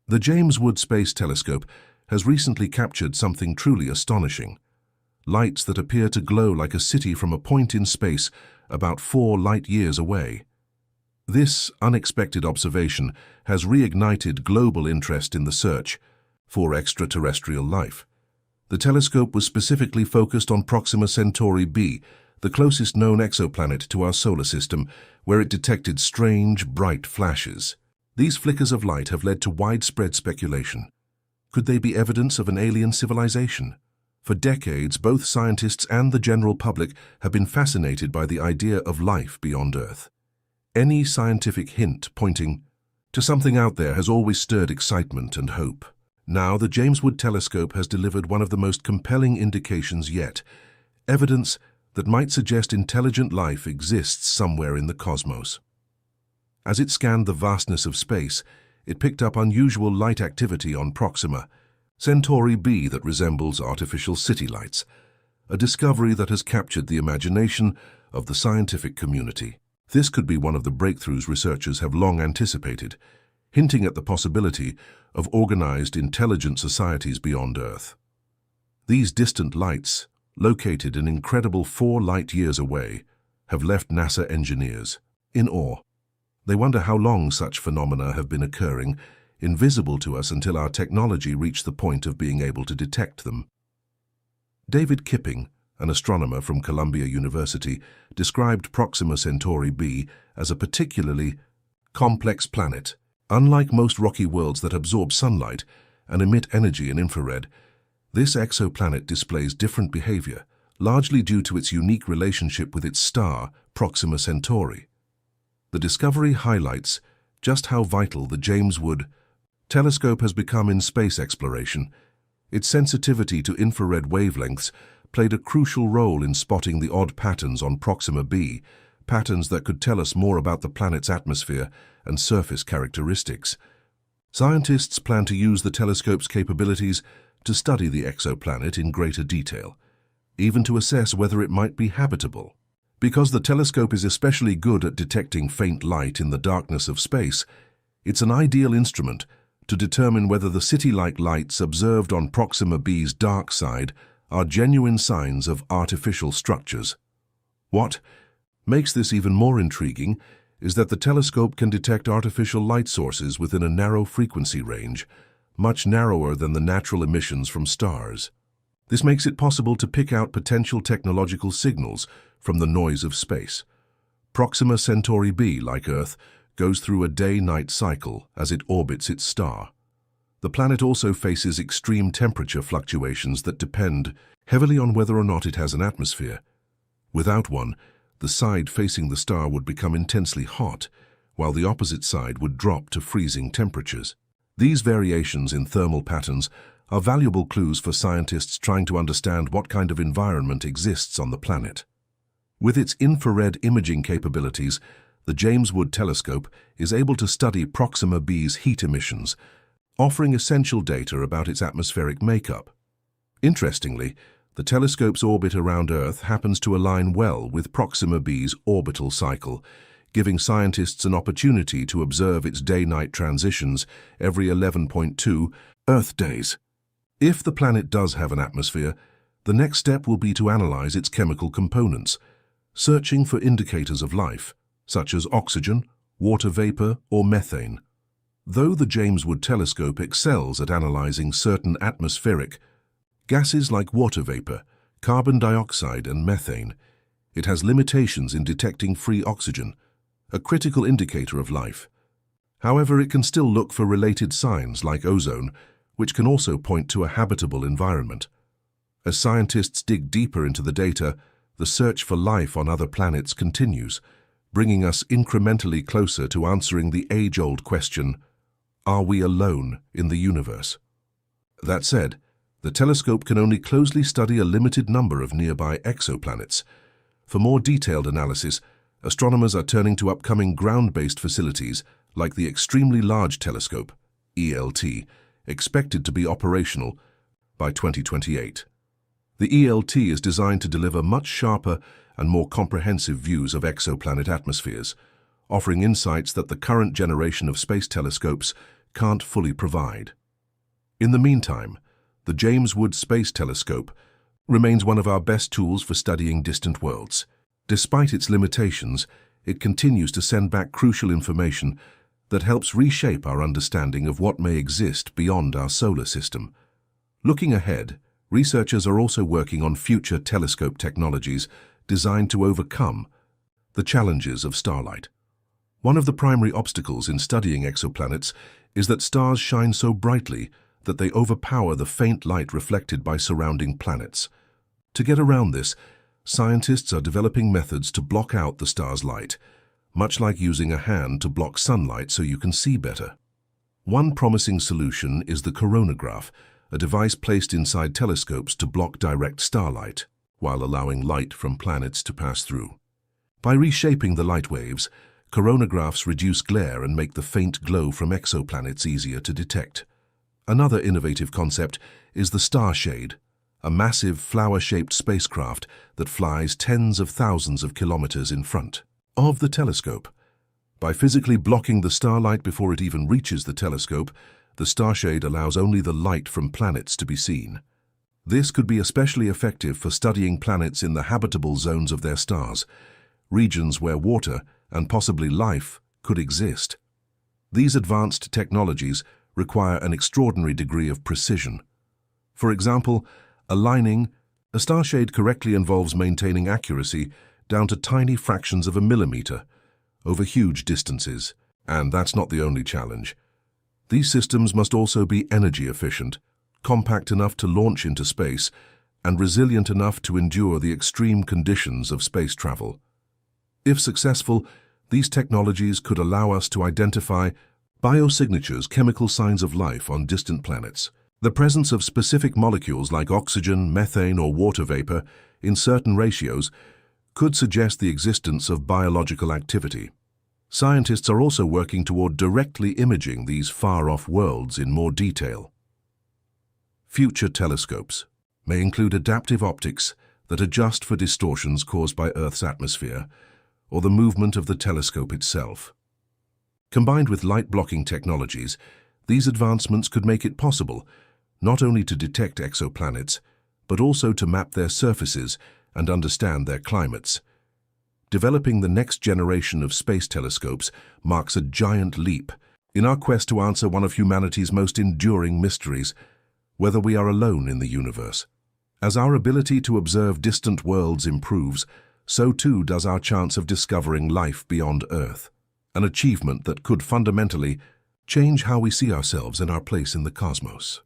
The James Webb Space Telescope has recently captured something truly astonishing. Lights that appear to glow like a city from a point in space about 4 light-years away. This unexpected observation has reignited global interest in the search for extraterrestrial life. The telescope was specifically focused on Proxima Centauri b, the closest known exoplanet to our solar system, where it detected strange, bright flashes. These flickers of light have led to widespread speculation. Could they be evidence of an alien civilization? For decades, both scientists and the general public have been fascinated by the idea of life beyond Earth. Any scientific hint pointing to something out there has always stirred excitement and hope. Now, the James Webb Telescope has delivered one of the most compelling indications yet, evidence that might suggest intelligent life exists somewhere in the cosmos. As it scanned the vastness of space, it picked up unusual light activity on Proxima Centauri b that resembles artificial city lights, a discovery that has captured the imagination of the scientific community. This could be one of the breakthroughs researchers have long anticipated, hinting at the possibility of organized, intelligent societies beyond Earth. These distant lights, located an incredible 4 light-years away, have left NASA engineers in awe. They wonder how long such phenomena have been occurring, invisible to us until our technology reached the point of being able to detect them. David Kipping, an astronomer from Columbia University, described Proxima Centauri b as a particularly complex planet. Unlike most rocky worlds that absorb sunlight and emit energy in infrared, this exoplanet displays different behavior, largely due to its unique relationship with its star, Proxima Centauri. The discovery highlights just how vital the James Webb Telescope has become in space exploration. Its sensitivity to infrared wavelengths played a crucial role in spotting the odd patterns on Proxima b, patterns that could tell us more about the planet's atmosphere and surface characteristics. Scientists plan to use the telescope's capabilities to study the exoplanet in greater detail, even to assess whether it might be habitable. Because the telescope is especially good at detecting faint light in the darkness of space, it's an ideal instrument to determine whether the city-like lights observed on Proxima b's dark side are genuine signs of artificial structures. What makes this even more intriguing is that the telescope can detect artificial light sources within a narrow frequency range, much narrower than the natural emissions from stars. This makes it possible to pick out potential technological signals from the noise of space. Proxima Centauri b, like Earth, goes through a day-night cycle as it orbits its star. The planet also faces extreme temperature fluctuations that depend heavily on whether or not it has an atmosphere. Without one, the side facing the star would become intensely hot, while the opposite side would drop to freezing temperatures. These variations in thermal patterns are valuable clues for scientists trying to understand what kind of environment exists on the planet. With its infrared imaging capabilities, the James Webb Telescope is able to study Proxima b's heat emissions, offering essential data about its atmospheric makeup. Interestingly, the telescope's orbit around Earth happens to align well with Proxima b's orbital cycle, giving scientists an opportunity to observe its day-night transitions every 11.2 Earth days. If the planet does have an atmosphere, the next step will be to analyze its chemical components, searching for indicators of life, such as oxygen, water vapor, or methane. Though the James Webb Telescope excels at analyzing certain atmospheric gases like water vapor, carbon dioxide, and methane, it has limitations in detecting free oxygen, a critical indicator of life. However, it can still look for related signs like ozone, which can also point to a habitable environment. As scientists dig deeper into the data, the search for life on other planets continues, bringing us incrementally closer to answering the age-old question, are we alone in the universe? That said, the telescope can only closely study a limited number of nearby exoplanets. For more detailed analysis, astronomers are turning to upcoming ground-based facilities like the Extremely Large Telescope, ELT, expected to be operational by 2028. The ELT is designed to deliver much sharper and more comprehensive views of exoplanet atmospheres, offering insights that the current generation of space telescopes can't fully provide. In the meantime, the James Webb Space Telescope remains one of our best tools for studying distant worlds. Despite its limitations, it continues to send back crucial information that helps reshape our understanding of what may exist beyond our solar system. Looking ahead, researchers are also working on future telescope technologies designed to overcome the challenges of starlight. One of the primary obstacles in studying exoplanets is that stars shine so brightly that they overpower the faint light reflected by surrounding planets. To get around this, scientists are developing methods to block out the star's light, much like using a hand to block sunlight so you can see better. One promising solution is the coronagraph, a device placed inside telescopes to block direct starlight, while allowing light from planets to pass through. By reshaping the light waves, coronagraphs reduce glare and make the faint glow from exoplanets easier to detect. Another innovative concept is the star shade, a massive flower-shaped spacecraft that flies tens of thousands of kilometers in front of the telescope. By physically blocking the starlight before it even reaches the telescope, the starshade allows only the light from planets to be seen. This could be especially effective for studying planets in the habitable zones of their stars, regions where water and possibly life could exist. These advanced technologies require an extraordinary degree of precision. For example, aligning a starshade correctly involves maintaining accuracy down to tiny fractions of a millimeter over huge distances. And that's not the only challenge. These systems must also be energy efficient, compact enough to launch into space, and resilient enough to endure the extreme conditions of space travel. If successful, these technologies could allow us to identify biosignatures, chemical signs of life on distant planets. The presence of specific molecules like oxygen, methane, or water vapor in certain ratios could suggest the existence of biological activity. Scientists are also working toward directly imaging these far-off worlds in more detail. Future telescopes may include adaptive optics that adjust for distortions caused by Earth's atmosphere or the movement of the telescope itself. Combined with light-blocking technologies, these advancements could make it possible not only to detect exoplanets, but also to map their surfaces and understand their climates. Developing the next generation of space telescopes marks a giant leap in our quest to answer one of humanity's most enduring mysteries, whether we are alone in the universe. As our ability to observe distant worlds improves, so too does our chance of discovering life beyond Earth, an achievement that could fundamentally change how we see ourselves and our place in the cosmos.